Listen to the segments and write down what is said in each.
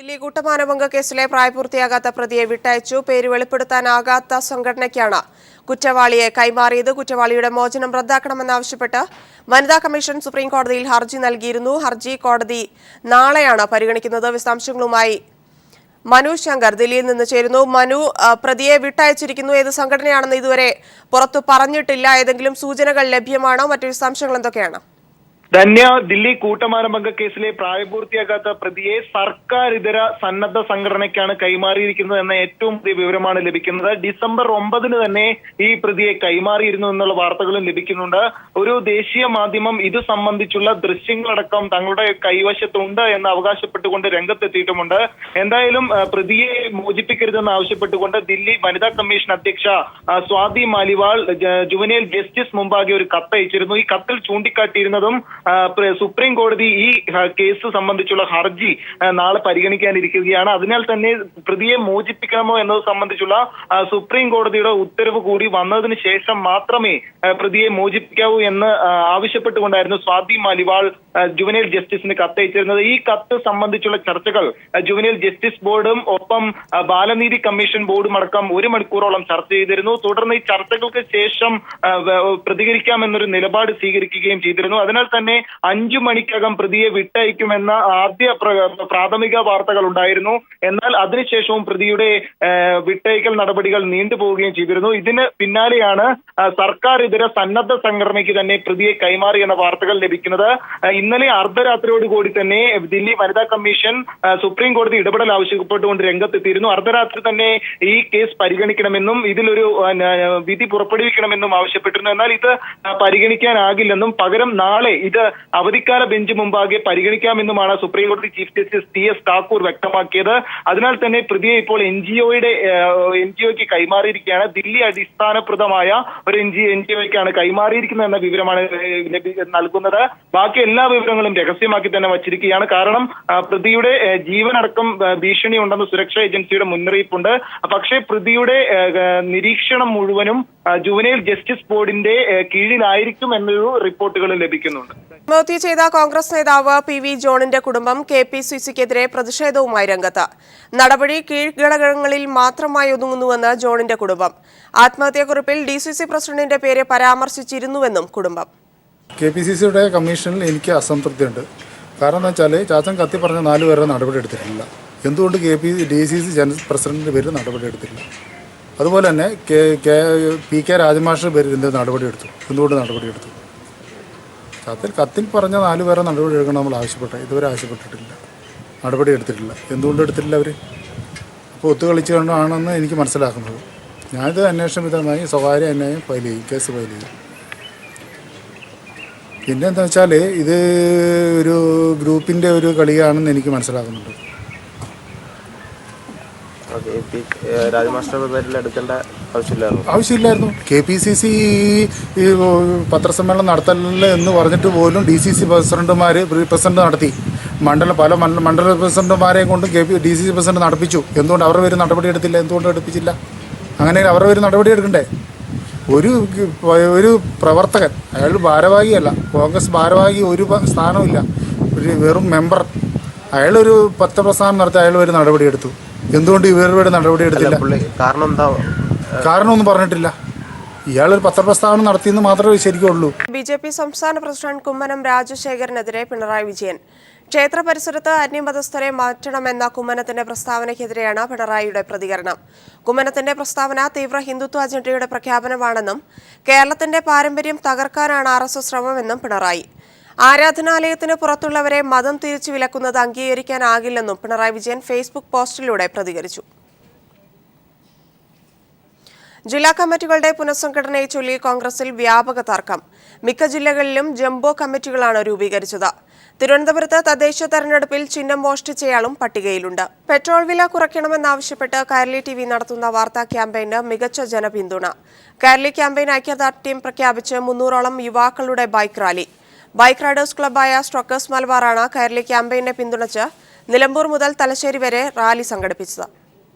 ദില്ലി കൂട്ടമാനഭംഗ കേസിലെ പ്രായപൂർത്തിയാകാത്ത പ്രതിയെ വിട്ടയച്ചു. പേര് വെളിപ്പെടുത്താനാകാത്ത സംഘടനയ്ക്കാണ് കുറ്റവാളിയെ കൈമാറിയത്. കുറ്റവാളിയുടെ മോചനം റദ്ദാക്കണമെന്നാവശ്യപ്പെട്ട് വനിതാ കമ്മീഷൻ സുപ്രീം കോടതിയിൽ ഹർജി നൽകിയിരുന്നു. ഹർജി കോടതി നാളെയാണ് പരിഗണിക്കുന്നത്. വിശദാംശങ്ങളുമായി മനു ശങ്കർ ദില്ലിയിൽ നിന്ന് ചേരുന്നു. മനു, പ്രതിയെ വിട്ടയച്ചിരിക്കുന്നു. ഏത് സംഘടനയാണെന്ന് ഇതുവരെ പുറത്തു പറഞ്ഞിട്ടില്ല. ഏതെങ്കിലും സൂചനകൾ ലഭ്യമാണോ? മറ്റു വിശദാംശങ്ങൾ എന്തൊക്കെയാണ്? ധന്യ, ദില്ലി കൂട്ടമാനഭംഗ കേസിലെ പ്രായപൂർത്തിയാകാത്ത പ്രതിയെ സർക്കാർ ഇതര സന്നദ്ധ സംഘടനയ്ക്കാണ് കൈമാറിയിരിക്കുന്നത് എന്ന ഏറ്റവും പുതിയ വിവരമാണ് ലഭിക്കുന്നത്. ഡിസംബർ 9 തന്നെ ഈ പ്രതിയെ കൈമാറിയിരുന്നു എന്നുള്ള വാർത്തകളും ലഭിക്കുന്നുണ്ട്. ഒരു ദേശീയ മാധ്യമം ഇത് സംബന്ധിച്ചുള്ള ദൃശ്യങ്ങളടക്കം തങ്ങളുടെ കൈവശത്തുണ്ട് എന്ന് അവകാശപ്പെട്ടുകൊണ്ട് രംഗത്തെത്തിയിട്ടുമുണ്ട്. എന്തായാലും പ്രതിയെ മോചിപ്പിക്കരുതെന്ന് ആവശ്യപ്പെട്ടുകൊണ്ട് ദില്ലി വനിതാ കമ്മീഷൻ അധ്യക്ഷ സ്വാതി മാലിവാൾ ജുവനൈൽ ജസ്റ്റിസ് മുമ്പാകെ ഒരു കത്തയച്ചിരുന്നു. ഈ കത്തിൽ ചൂണ്ടിക്കാട്ടിയിരുന്നതും സുപ്രീം കോടതി ഈ കേസ് സംബന്ധിച്ചുള്ള ഹർജി നാളെ പരിഗണിക്കാനിരിക്കുകയാണ്. അതിനാൽ തന്നെ പ്രതിയെ മോചിപ്പിക്കണമോ എന്നത് സംബന്ധിച്ചുള്ള സുപ്രീം കോടതിയുടെ ഉത്തരവ് കൂടി വന്നതിന് ശേഷം മാത്രമേ പ്രതിയെ മോചിപ്പിക്കാവൂ എന്ന് ആവശ്യപ്പെട്ടുകൊണ്ടായിരുന്നു സ്വാതി മാലിവാൾ ജുവനൈൽ ജസ്റ്റിസിന് കത്തയച്ചിരുന്നത്. ഈ കത്ത് സംബന്ധിച്ചുള്ള ചർച്ചകൾ ജുവനൈൽ ജസ്റ്റിസ് ബോർഡും ഒപ്പം ബാലനീതി കമ്മീഷൻ ബോർഡും അടക്കം 1 മണിക്കൂറോളം ചർച്ച ചെയ്തിരുന്നു. തുടർന്ന് ഈ ചർച്ചകൾക്ക് ശേഷം പ്രതികരിക്കാമെന്നൊരു നിലപാട് സ്വീകരിക്കുകയും ചെയ്തിരുന്നു. അതിനാൽ തന്നെ 5 മണിക്കകം പ്രതിയെ വിട്ടയക്കുമെന്ന ആദ്യ പ്രാഥമിക വാർത്തകൾ ഉണ്ടായിരുന്നു. എന്നാൽ അതിനുശേഷവും പ്രതിയുടെ വിട്ടയക്കൽ നടപടികൾ നീണ്ടുപോവുകയും ചെയ്തിരുന്നു. ഇതിന് പിന്നാലെയാണ് സർക്കാർ ഇതര സന്നദ്ധ സംഘടനയ്ക്ക് തന്നെ പ്രതിയെ കൈമാറിയെന്ന വാർത്തകൾ ലഭിക്കുന്നത്. ഇന്നലെ അർദ്ധരാത്രിയോടുകൂടി തന്നെ ദില്ലി വനിതാ കമ്മീഷൻ സുപ്രീം കോടതി ഇടപെടൽ ആവശ്യപ്പെട്ടുകൊണ്ട് രംഗത്തെത്തിയിരുന്നു. അർദ്ധരാത്രി തന്നെ ഈ കേസ് പരിഗണിക്കണമെന്നും ഇതിലൊരു വിധി പുറപ്പെടുവിക്കണമെന്നും ആവശ്യപ്പെട്ടിരുന്നു. എന്നാൽ ഇത് പരിഗണിക്കാനാകില്ലെന്നും പകരം നാളെ ഇത് അവധിക്കാല ബെഞ്ച് മുമ്പാകെ പരിഗണിക്കാമെന്നുമാണ് സുപ്രീം കോടതി ചീഫ് ജസ്റ്റിസ് TS താക്കൂർ വ്യക്തമാക്കിയത്. അതിനാൽ തന്നെ പ്രതിയെ ഇപ്പോൾ NGOയ്ക്ക് കൈമാറിയിരിക്കുകയാണ്. ദില്ലി അടിസ്ഥാനപ്രദമായ ഒരു NGOയ്ക്കാണ് കൈമാറിയിരിക്കുന്നത് എന്ന വിവരമാണ് നൽകുന്നത്. ബാക്കി എല്ലാ വിവരങ്ങളും രഹസ്യമാക്കി തന്നെ വച്ചിരിക്കുകയാണ്. കാരണം പ്രതിയുടെ ജീവനടക്കം ഭീഷണി ഉണ്ടെന്ന് സുരക്ഷാ ഏജൻസിയുടെ മുന്നറിയിപ്പുണ്ട്. പക്ഷേ പ്രതിയുടെ നിരീക്ഷണം മുഴുവനും ജുവനൈൽ ജസ്റ്റിസ് ബോർഡിന്റെ കീഴിലായിരിക്കും എന്നൊരു റിപ്പോർട്ടുകൾ ലഭിക്കുന്നുണ്ട്. ആത്മഹത്യ ചെയ്ത കോൺഗ്രസ് നേതാവ് PV ജോണിന്റെ കുടുംബം KPCCക്കെതിരെ പ്രതിഷേധവുമായി രംഗത്ത്. നടപടി കീഴ്ഘടകങ്ങളിൽ മാത്രമായി ഒതുങ്ങുന്നുവെന്ന് ജോണിന്റെ കുടുംബം. ആത്മഹത്യാക്കുറിപ്പിൽ DCC പ്രസിഡന്റിന്റെ പേര് പരാമർശിച്ചിരുന്നുവെന്നും കുടുംബം. KPCCയുടെ കമ്മീഷനിൽ എനിക്ക് അസംതൃപ്തിയുണ്ട്. കാരണം എന്താ വെച്ചാൽ ചാച്ചൻ കത്തി പറഞ്ഞ 4 പേരുടെ നടപടി എടുത്തിട്ടില്ല. എന്തുകൊണ്ട് DCC ജനറൽ പ്രസിഡന്റിന്റെ പേര് നടപടി എടുത്തില്ല? അതുപോലെ തന്നെ PK രാജമാഷിന്റെ പേരിൽ എന്ത് നടപടി എടുത്തു? എന്തുകൊണ്ട് നടപടി എടുത്തു? കത്തിൽ പറഞ്ഞ 4 പേരെ നടപടി എടുക്കണം നമ്മൾ ഇതുവരെ ആവശ്യപ്പെട്ടിട്ടില്ല, നടപടി എടുത്തിട്ടില്ല. എന്തുകൊണ്ട് എടുത്തിട്ടില്ല അവർ? അപ്പോൾ ഒത്തുകളിച്ചു കൊണ്ടാണെന്ന് എനിക്ക് മനസ്സിലാക്കുന്നത്. ഞാനിത് അന്വേഷണ വിധമായി സ്വകാര്യ അന്യായം കേസ് ഫയൽ ചെയ്യും. പിന്നെ എന്താ വെച്ചാൽ ഇത് ഒരു ഗ്രൂപ്പിൻ്റെ ഒരു കളിയാണെന്ന് എനിക്ക് മനസ്സിലാക്കുന്നുണ്ട്. ആവശ്യമില്ലായിരുന്നു. KPCC പത്രസമ്മേളനം നടത്തലില്ല എന്ന് പറഞ്ഞിട്ട് പോലും DCC പ്രസിഡന്റുമാർ പ്രസിഡന്റ് നടത്തി. പല മണ്ഡല പ്രസിഡന്റുമാരെയും കൊണ്ട് DCC പ്രസിഡന്റ് നടപ്പിച്ചു. എന്തുകൊണ്ട് അവരുടെ പേര് നടപടി എടുത്തില്ല? എന്തുകൊണ്ട് എടുപ്പിച്ചില്ല? അങ്ങനെ അവരുടെ പേര് നടപടി എടുക്കണ്ടേ? ഒരു പ്രവർത്തകൻ, അയാൾ ഭാരവാഹിയല്ല, കോൺഗ്രസ് ഭാരവാഹി ഒരു സ്ഥാനമില്ല, ഒരു വെറും മെമ്പർ. അയാളൊരു പത്രപ്രസ്ഥാനം നടത്തി അയാൾ ഒരു നടപടി എടുത്തു. എന്തുകൊണ്ട് ഇവരുടെ നടപടി എടുത്തില്ല? കാരണമൊന്നും പറഞ്ഞിട്ടില്ല. ഇയാളൊരു പത്രപ്രസ്താവന നടത്തിയെന്ന് മാത്രമേ ശരിക്കുള്ളൂ. BJP സംസ്ഥാന പ്രസിഡന്റ് കുമ്മനം രാജശേഖരനെതിരെ പിണറായി വിജയൻ. ക്ഷേത്ര പരിസരത്ത് അന്യമതസ്ഥരെ മാറ്റണമെന്ന കുമ്മനത്തിന്റെ പ്രസ്താവനയ്ക്കെതിരെയാണ് പിണറായിയുടെ പ്രതികരണം. കുമ്മനത്തിന്റെ പ്രസ്താവന തീവ്ര ഹിന്ദുത്വ അജണ്ടയുടെ പ്രഖ്യാപനമാണെന്നും കേരളത്തിന്റെ പാരമ്പര്യം തകർക്കാനാണ് RSS ശ്രമമെന്നും പിണറായി. ആരാധനാലയത്തിന് പുറത്തുള്ളവരെ മതം തിരിച്ചു വിലക്കുന്നത് അംഗീകരിക്കാനാകില്ലെന്നും പിണറായി വിജയൻ ഫേസ്ബുക്ക് പോസ്റ്റിലൂടെ പ്രതികരിച്ചു. ജില്ലാ കമ്മിറ്റികളുടെ പുനഃസംഘടനയെ ചൊല്ലി കോൺഗ്രസിൽ വ്യാപക തർക്കം. മിക്ക ജില്ലകളിലും ജംബോ കമ്മിറ്റികളാണ് രൂപീകരിച്ചത്. തിരുവനന്തപുരത്ത് തദ്ദേശ തെരഞ്ഞെടുപ്പിൽ ചിഹ്നം മോഷ്ടിച്ചയാളും പട്ടികയിലുണ്ട്. പെട്രോൾ വില കുറയ്ക്കണമെന്നാവശ്യപ്പെട്ട് കൈരളി TV നടത്തുന്ന വാർത്താ ക്യാമ്പയിന് മികച്ച ജനപിന്തുണ. കൈരളി ക്യാമ്പയിൻ ഐക്യദാർഢ്യം പ്രഖ്യാപിച്ച് 300ഓളം യുവാക്കളുടെ ബൈക്ക് റാലി. ബൈക്ക് റൈഡേഴ്സ് ക്ലബ്ബായ സ്ട്രോക്കേഴ്സ് മലബാറാണ് കൈരളി ക്യാമ്പയിനെ പിന്തുണച്ച് നിലമ്പൂർ മുതൽ തലശ്ശേരി വരെ റാലി സംഘടിപ്പിച്ചത്.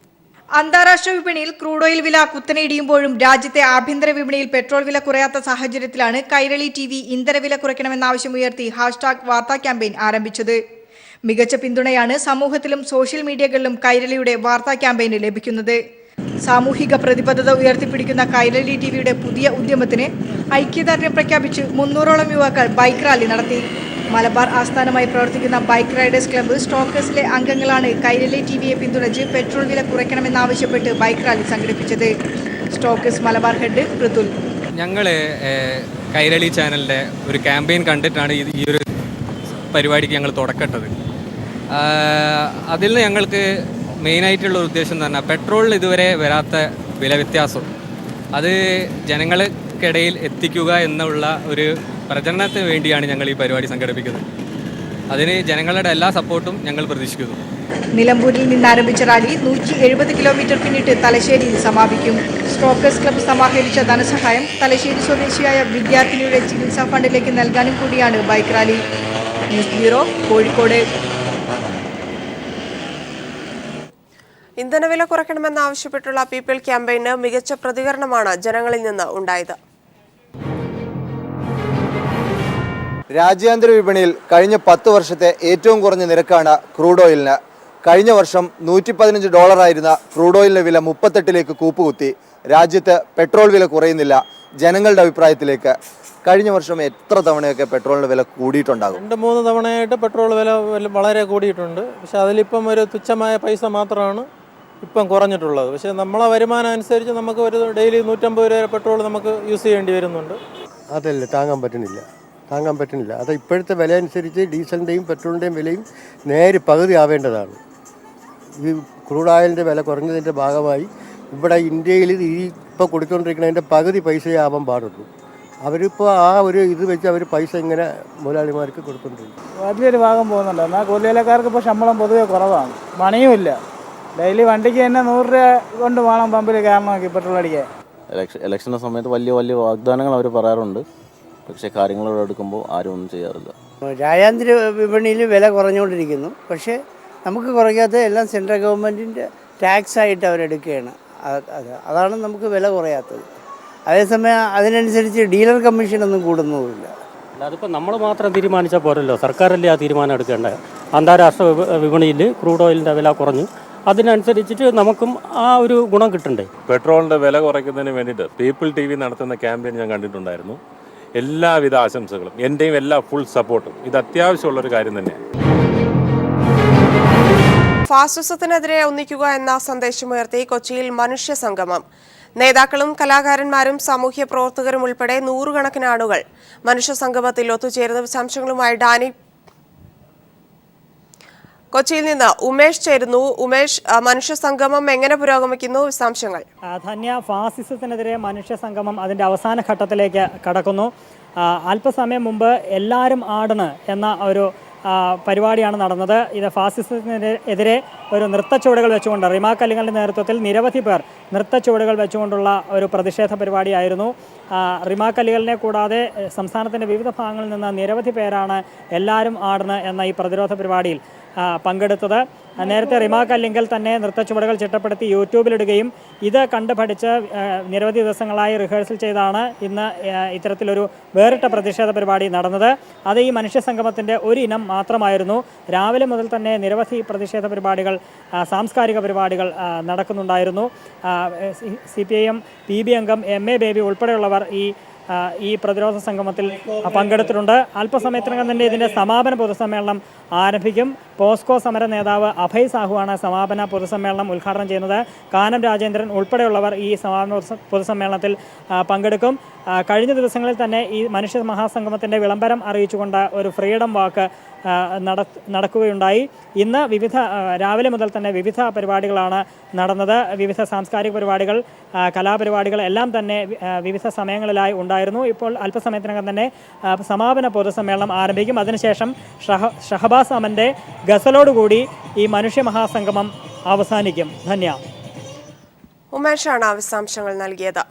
അന്താരാഷ്ട്ര വിപണിയിൽ ക്രൂഡ് ഓയിൽ വില കുത്തനെ ഇടിയുമ്പോഴും രാജ്യത്തെ ആഭ്യന്തര വിപണിയിൽ പെട്രോൾ വില കുറയാത്ത സാഹചര്യത്തിലാണ് കൈരളി TV ഇന്ധനവില കുറയ്ക്കണമെന്ന ആവശ്യമുയർത്തി #വാർത്താ ക്യാമ്പയിൻ ആരംഭിച്ചത്. മികച്ച പിന്തുണയാണ് സമൂഹത്തിലും സോഷ്യൽ മീഡിയകളിലും കൈരളിയുടെ വാർത്താ ക്യാമ്പയിന് ലഭിക്കുന്നത്. സാമൂഹിക പ്രതിബദ്ധത ഉയർത്തിപ്പിടിക്കുന്ന കൈരളി ടിവിയുടെ പുതിയ ഉദ്യമത്തിന് ഐക്യദാർഢ്യം പ്രഖ്യാപിച്ച് 300ഓളം യുവാക്കൾ ബൈക്ക് റാലി നടത്തി. മലബാർ ആസ്ഥാനമായി പ്രവർത്തിക്കുന്ന ബൈക്ക് റൈഡേഴ്സ് ക്ലബ്ബ് സ്റ്റോക്കേഴ്സിലെ അംഗങ്ങളാണ് കൈരളി ടിവിയെ പിന്തുണച്ച് പെട്രോൾ വില കുറയ്ക്കണമെന്നാവശ്യപ്പെട്ട് ബൈക്ക് റാലി സംഘടിപ്പിച്ചത്. സ്റ്റോക്കേഴ്സ് മലബാർ ഹെഡ് പൃഥുൽ. ഞങ്ങൾ കൈരളി ചാനലിൻ്റെ ഒരു ക്യാമ്പയിൻ കണ്ടിട്ടാണ് ഈ ഒരു പരിപാടിക്ക് ഞങ്ങൾ തുടക്കട്ടത്. അതിൽ നിന്ന് ഞങ്ങൾക്ക് മെയിനായിട്ടുള്ള ഉദ്ദേശം എന്ന് പറഞ്ഞാൽ പെട്രോളിൽ ഇതുവരെ വരാത്ത വില വ്യത്യാസം അത് ജനങ്ങൾക്കിടയിൽ എത്തിക്കുക എന്നുള്ള ഒരു പ്രചരണത്തിന് വേണ്ടിയാണ് ഞങ്ങൾ ഈ പരിപാടി സംഘടിപ്പിക്കുന്നത്. അതിന് ജനങ്ങളുടെ എല്ലാ സപ്പോർട്ടും ഞങ്ങൾ പ്രതീക്ഷിക്കുന്നു. നിലമ്പൂരിൽ നിന്നാരംഭിച്ച റാലി 170 കിലോമീറ്റർ പിന്നിട്ട് തലശ്ശേരിയിൽ സമാപിക്കും. സ്റ്റോക്കേഴ്സ് ക്ലബ്ബ് സമാഹരിച്ച ധനസഹായം തലശ്ശേരി സ്വദേശിയായ വിദ്യാർത്ഥിനിയുടെ ചികിത്സാ ഫണ്ടിലേക്ക് നൽകാനും കൂടിയാണ് bike rally. News bureau, Kozhikode. ഇന്ധനവില കുറയ്ക്കണമെന്നാവശ്യപ്പെട്ടുള്ള പീപ്പിൾ ക്യാമ്പയിന് മികച്ച പ്രതികരണമാണ് ജനങ്ങളിൽ നിന്ന് ഉണ്ടായത്. രാജ്യാന്തര വിപണിയിൽ കഴിഞ്ഞ 10 വർഷത്തെ ഏറ്റവും കുറഞ്ഞ നിരക്കാണ് ക്രൂഡ് ഓയിലിന്. കഴിഞ്ഞ വർഷം $115 ആയിരുന്ന ക്രൂഡ് ഓയിലിന്റെ വില 38ലേക്ക് കൂപ്പുകുത്തി. രാജ്യത്ത് പെട്രോൾ വില കുറയുന്നില്ല. ജനങ്ങളുടെ അഭിപ്രായത്തിലേക്ക് കഴിഞ്ഞ വർഷം എത്ര തവണയൊക്കെ പെട്രോളിന്റെ വില കൂടിയിട്ടുണ്ടാകും? 2-3 തവണയായിട്ട് പെട്രോൾ വില വളരെ കൂടിയിട്ടുണ്ട്. പക്ഷെ അതിലിപ്പം ഒരു തുച്ഛമായ പൈസ മാത്രമാണ് ഇപ്പം കുറഞ്ഞിട്ടുള്ളത്. പക്ഷേ നമ്മളെ വരുമാനം അനുസരിച്ച് നമുക്ക് ഒരു ഡെയിലി 150 രൂപ പെട്രോൾ നമുക്ക് യൂസ് ചെയ്യേണ്ടി വരുന്നുണ്ട്. അതല്ല താങ്ങാൻ പറ്റുന്നില്ല. അത് ഇപ്പോഴത്തെ വില അനുസരിച്ച് ഡീസലിൻ്റെയും പെട്രോളിൻ്റെയും വിലയും നേരെ പകുതി ആവേണ്ടതാണ്. ഈ ക്രൂഡ് ഓയിലിൻ്റെ വില കുറഞ്ഞതിൻ്റെ ഭാഗമായി ഇവിടെ ഇന്ത്യയിൽ ഈ ഇപ്പോൾ കൊടുത്തുകൊണ്ടിരിക്കുന്നതിൻ്റെ പകുതി പൈസയേ ആവാൻ പാടുള്ളൂ. അവരിപ്പോൾ ആ ഒരു ഇത് വെച്ച് അവർ പൈസ ഇങ്ങനെ മുതലാളിമാർക്ക് കൊടുത്തുകൊണ്ടിരിക്കും. വലിയൊരു ഭാഗം പോകുന്നുണ്ട്. എന്നാൽ കൂലിവേലക്കാർക്ക് ഇപ്പോൾ ശമ്പളം പൊതുവെ കുറവാണ്, പണിയുമില്ല. ഡെയിലി വണ്ടിക്ക് തന്നെ 100 രൂപ കൊണ്ട് വേണം പമ്പിൽ കയറണമെങ്കിൽ പെട്രോൾ അടിക്കാൻ. ഇലക്ഷൻ്റെ സമയത്ത് വലിയ വാഗ്ദാനങ്ങൾ അവർ പറയാറുണ്ട്. പക്ഷേ കാര്യങ്ങളോട് എടുക്കുമ്പോൾ ആരും ഒന്നും ചെയ്യാറില്ല. രാജ്യാന്തര വിപണിയിൽ വില കുറഞ്ഞുകൊണ്ടിരിക്കുന്നു. പക്ഷേ നമുക്ക് കുറയ്ക്കാത്ത എല്ലാം സെൻട്രൽ ഗവൺമെൻറ്റിൻ്റെ ടാക്സ് ആയിട്ട് അവരെടുക്കുകയാണ്. അതാണ് നമുക്ക് വില കുറയാത്തത്. അതേസമയം അതിനനുസരിച്ച് ഡീലർ കമ്മീഷനൊന്നും കൂടുന്നതുമില്ല. അതിപ്പോൾ നമ്മൾ മാത്രം തീരുമാനിച്ചാൽ പോരല്ലോ, സർക്കാരല്ലേ ആ തീരുമാനം എടുക്കേണ്ടത്. അന്താരാഷ്ട്ര വിപണിയിൽ ക്രൂഡ് ഓയിലിൻ്റെ വില കുറഞ്ഞു, അതിനനുസരിച്ചിട്ട് നമുക്കും ആ ഒരു ഗുണം കിട്ടണ്ടേ. പെട്രോളിൻ്റെ വില കുറയ്ക്കുന്നതിന് വേണ്ടിയിട്ട് പീപ്പിൾ TV നടത്തുന്ന ക്യാമ്പയിൻ ഞാൻ കണ്ടിട്ടുണ്ടായിരുന്നു. എല്ലാവിധ ആശംസകളും, എൻ്റെയും എല്ലാ ഫുൾ സപ്പോർട്ടും. ഇത് അത്യാവശ്യമുള്ളൊരു കാര്യം തന്നെയാണ്. ഫാസിസത്തിനെതിരെ ഒന്നിക്കുക എന്ന സന്ദേശമുയർത്തി കൊച്ചിയിൽ മനുഷ്യ സംഗമം. നേതാക്കളും കലാകാരന്മാരും സാമൂഹ്യ പ്രവർത്തകരും ഉൾപ്പെടെ 100 കണക്കിന് ആളുകൾ മനുഷ്യ സംഗമത്തിൽ ഒത്തുചേരുന്ന വിശദാംശങ്ങളുമായി ഡാനി കൊച്ചിയിൽ നിന്ന് ഉമേഷ് ചേരുന്നു. ഉമേഷ്, മനുഷ്യ സംഗമം എങ്ങനെ പുരോഗമിക്കുന്നു? വിശദാംശങ്ങൾ. ധന്യ, ഫാസിസത്തിനെതിരെ മനുഷ്യ സംഗമം അതിൻ്റെ അവസാന ഘട്ടത്തിലേക്ക് കടക്കുന്നു. അല്പസമയം മുമ്പ് എല്ലാവരും ആടണ് എന്ന ഒരു പരിപാടിയാണ് നടന്നത്. ഇത് ഫാസിസത്തിനെതിരെ ഒരു നൃത്തച്ചുവടുകൾ വെച്ചുകൊണ്ട് റിമാ കല്ലിങ്ങളുടെ നേതൃത്വത്തിൽ നിരവധി പേർ നൃത്തച്ചുവടുകൾ വെച്ചുകൊണ്ടുള്ള ഒരു പ്രതിഷേധ പരിപാടിയായിരുന്നു. റിമാ കല്ലികളിനെ കൂടാതെ സംസ്ഥാനത്തിൻ്റെ വിവിധ ഭാഗങ്ങളിൽ നിന്ന് നിരവധി പേരാണ് എല്ലാവരും ആടണ് എന്ന ഈ പ്രതിരോധ പരിപാടിയിൽ പങ്കെടുത്തത്. നേരത്തെ റിമാ കല്ലിങ്കൽ തന്നെ നൃത്തച്ചുവടുകൾ ചിട്ടപ്പെടുത്തി യൂട്യൂബിലിടുകയും ഇത് കണ്ട് പഠിച്ച് നിരവധി ദിവസങ്ങളായി റിഹേഴ്സൽ ചെയ്താണ് ഇന്ന് ഇത്തരത്തിലൊരു വേറിട്ട പ്രതിഷേധ പരിപാടി നടന്നത്. അത് ഈ മനുഷ്യ സംഗമത്തിൻ്റെ ഒരു ഇനം മാത്രമായിരുന്നു. രാവിലെ മുതൽ തന്നെ നിരവധി പ്രതിഷേധ പരിപാടികൾ, സാംസ്കാരിക പരിപാടികൾ നടക്കുന്നുണ്ടായിരുന്നു. CPIM PB അംഗം MA ബേബി ഉൾപ്പെടെയുള്ളവർ ഈ പ്രതിരോധ സംഗമത്തിൽ പങ്കെടുത്തിട്ടുണ്ട്. അല്പസമയത്തിനകം തന്നെ ഇതിൻ്റെ സമാപന പൊതുസമ്മേളനം ആരംഭിക്കും. പോസ്കോ സമര നേതാവ് അഭയ് സാഹുവാണ് സമാപന പൊതുസമ്മേളനം ഉദ്ഘാടനം ചെയ്യുന്നത്. കാനം രാജേന്ദ്രൻ ഉൾപ്പെടെയുള്ളവർ ഈ സമാപന പൊതുസമ്മേളനത്തിൽ പങ്കെടുക്കും. കഴിഞ്ഞ ദിവസങ്ങളിൽ തന്നെ ഈ മനുഷ്യ മഹാസംഗമത്തിൻ്റെ വിളംബരം അറിയിച്ചുകൊണ്ട് ഒരു ഫ്രീഡം വാക്ക് നടക്കുകയുണ്ടായി. ഇന്ന് രാവിലെ മുതൽ തന്നെ വിവിധ പരിപാടികളാണ് നടന്നത്. വിവിധ സാംസ്കാരിക പരിപാടികൾ, കലാപരിപാടികൾ എല്ലാം തന്നെ വിവിധ സമയങ്ങളിലായി ഉണ്ടായിരുന്നു. ഇപ്പോൾ അല്പസമയത്തിനകം തന്നെ സമാപന പൊതുസമ്മേളനം ആരംഭിക്കും. അതിനുശേഷം ഷഹബാസ് അമൻ്റെ ഗസലോടുകൂടി ഈ മനുഷ്യ മഹാസംഗമം അവസാനിക്കും. ധന്യ. ഉമേഷാണ് വിശദാംശങ്ങൾ നൽകിയത്.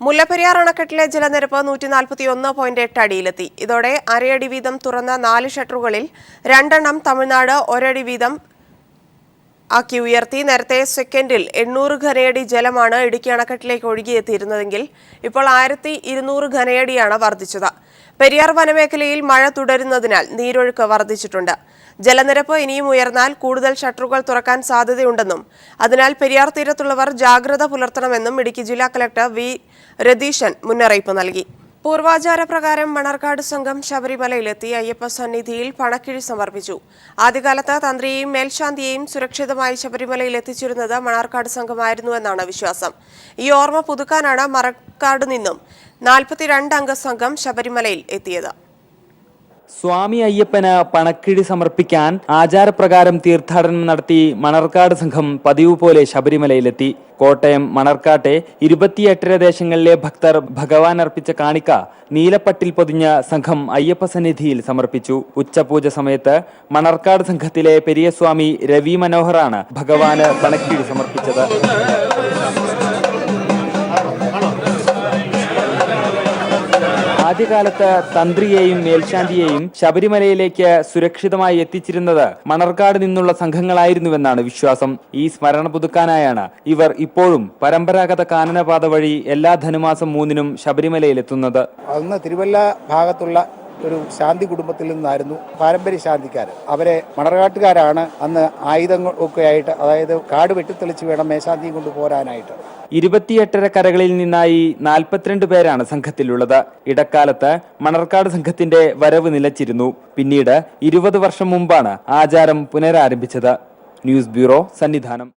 മുല്ലപ്പെരിയാർ അണക്കെട്ടിലെ ജലനിരപ്പ് 141.8 അടിയിലെത്തി. ഇതോടെ അരയടി വീതം തുറന്ന 4 ഷട്ടറുകളിൽ 2 എണ്ണം തമിഴ്നാട് ഒരടി വീതം ആക്കി ഉയർത്തി. നേരത്തെ സെക്കൻഡിൽ 800 ഘനയടി ജലമാണ് ഇടുക്കി അണക്കെട്ടിലേക്ക് ഒഴുകിയെത്തിയിരുന്നതെങ്കിൽ ഇപ്പോൾ 1200 ഘനയടിയാണ് വർദ്ധിച്ചത്. പെരിയാർ വനമേഖലയിൽ മഴ തുടരുന്നതിനാൽ നീരൊഴുക്ക് വർദ്ധിച്ചിട്ടുണ്ട്. ജലനിരപ്പ് ഇനിയും ഉയർന്നാൽ കൂടുതൽ ഷട്ടറുകൾ തുറക്കാൻ സാധ്യതയുണ്ടെന്നും അതിനാൽ പെരിയാർ തീരത്തുള്ളവർ ജാഗ്രത പുലർത്തണമെന്നും ഇടുക്കി ജില്ലാ കളക്ടർ വി രതീശൻ മുന്നറിയിപ്പ് നൽകി. പൂർവാചാരപ്രകാരം മണർക്കാട് സംഘം ശബരിമലയിലെത്തി അയ്യപ്പ സന്നിധിയിൽ പണക്കിഴി സമർപ്പിച്ചു. ആദ്യകാലത്ത് തന്ത്രിയെയും മേൽശാന്തിയെയും സുരക്ഷിതമായി ശബരിമലയിൽ എത്തിച്ചിരുന്നത് മണർക്കാട് സംഘമായിരുന്നുവെന്നാണ് വിശ്വാസം. ഈ ഓർമ്മ പുതുക്കാനാണ് മണർക്കാട് നിന്നും 42 അംഗ സംഘം ശബരിമലയിൽ എത്തിയത്. സ്വാമി അയ്യപ്പന് പണക്കിഴി സമർപ്പിക്കാൻ ആചാരപ്രകാരം തീർത്ഥാടനം നടത്തി മണർക്കാട് സംഘം പതിവ് പോലെ ശബരിമലയിലെത്തി. കോട്ടയം മണർക്കാട്ടെ 28 ദേശങ്ങളിലെ ഭക്തർ ഭഗവാൻ അർപ്പിച്ച കാണിക്ക നീലപ്പട്ടിൽ പൊതിഞ്ഞ സംഘം അയ്യപ്പ സന്നിധിയിൽ സമർപ്പിച്ചു. ഉച്ചപൂജ സമയത്ത് മണർക്കാട് സംഘത്തിലെ പെരിയസ്വാമി രവി മനോഹറാണ് ഭഗവാന് പണക്കിഴി സമർപ്പിച്ചത്. ആദ്യകാലത്ത് തന്ത്രിയെയും മേൽശാന്തിയെയും ശബരിമലയിലേക്ക് സുരക്ഷിതമായി എത്തിച്ചിരുന്നത് മണർക്കാട് നിന്നുള്ള സംഘങ്ങളായിരുന്നുവെന്നാണ് വിശ്വാസം. ഈ സ്മരണ പുതുക്കാനായാണ് ഇവർ ഇപ്പോഴും പരമ്പരാഗത കാനനപാത വഴി എല്ലാ ധനുമാസം 3-നും ശബരിമലയിലെത്തുന്നത്. അന്ന് തിരുവല്ല ഭാഗത്തുള്ള ഒരു ശാന്തി കുടുംബത്തിൽ നിന്നായിരുന്നു പാരമ്പര്യ ശാന്തിക്കാർ. അവരെ മണർകാട്ടുകാരാണ് അന്ന് ആയുധങ്ങളൊക്കെ ആയിട്ട്, അതായത് കാട് വെട്ടിത്തെളിച്ച് വേണം മേശാന്തിയും കൊണ്ട് പോരാനായിട്ട്. 28 കരകളിൽ നിന്നായി 42 പേരാണ് സംഘത്തിലുള്ളത്. ഇടക്കാലത്ത് മണർക്കാട് സംഘത്തിന്റെ വരവ് നിലച്ചിരുന്നു. പിന്നീട് 20 വർഷം മുമ്പാണ് ആചാരം പുനരാരംഭിച്ചത്. News bureau, Sannidhanam.